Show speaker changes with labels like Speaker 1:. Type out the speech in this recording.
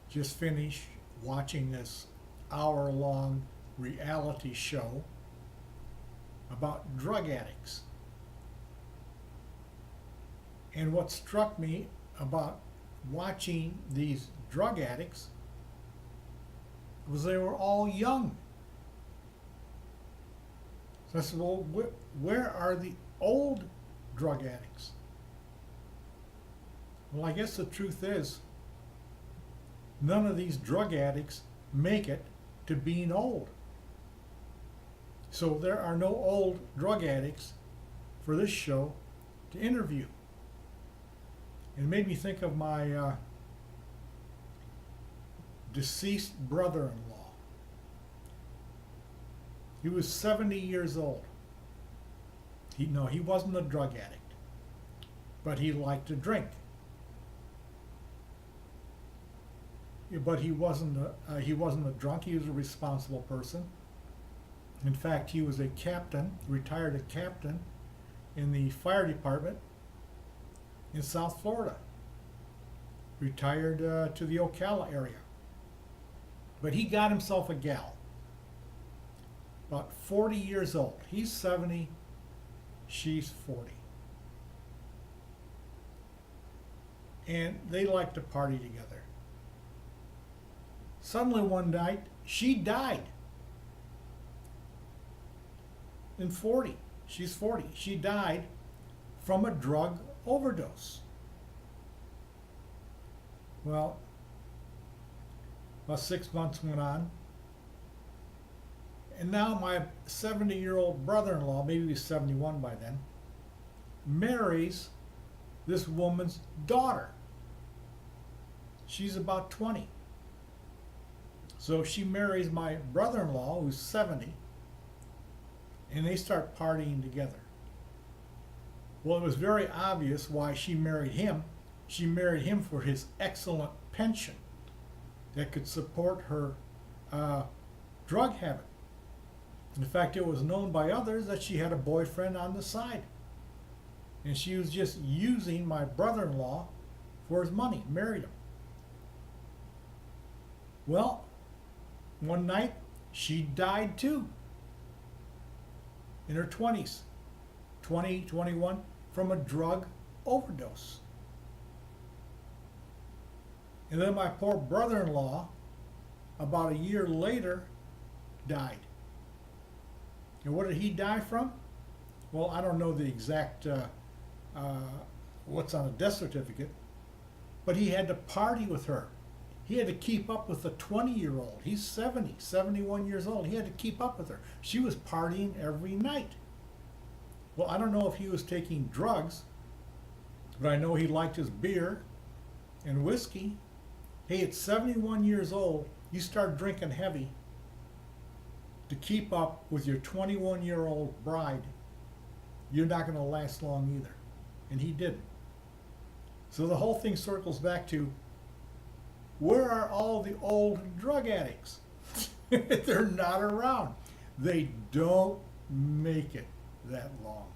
Speaker 1: just finished watching this hour-long reality show about drug addicts. And what struck me about watching these drug addicts was they were all young. So I said, well, where are the old drug addicts? Well, I guess the truth is, none of these drug addicts make it to being old. So there are no old drug addicts for this show to interview. It made me think of my deceased brother-in-law. He was 70 years old. He wasn't a drug addict, but he liked to drink. But he wasn't a drunk. He was a responsible person. In fact, he was a captain, retired a captain in the fire department in South Florida. Retired to the Ocala area. But he got himself a gal, about 40 years old. He's 70, she's 40. And they like to party together. Suddenly one night, she died. In 40, she's 40. She died from a drug overdose. Well, about 6 months went on, and now my 70-year-old brother-in-law, maybe he was 71 by then, marries this woman's daughter. She's about 20. So she marries my brother-in-law, who's 70, and they start partying together. Well, it was very obvious why she married him. She married him for his excellent pension that could support her drug habit. In fact, it was known by others that she had a boyfriend on the side. And she was just using my brother-in-law for his money, married him. Well, one night, she died too. In her 20s, 20, 21, from a drug overdose. And then my poor brother-in-law, about a year later, died. And what did he die from? Well, I don't know the exact what's on a death certificate, but he had to party with her. He had to keep up with a 20-year-old. He's 70, 71 years old. He had to keep up with her. She was partying every night. Well, I don't know if he was taking drugs, but I know he liked his beer and whiskey. Hey, at 71 years old, you start drinking heavy to keep up with your 21-year-old bride. You're not going to last long either. And he didn't. So the whole thing circles back to, where are all the old drug addicts? They're not around. They don't make it that long.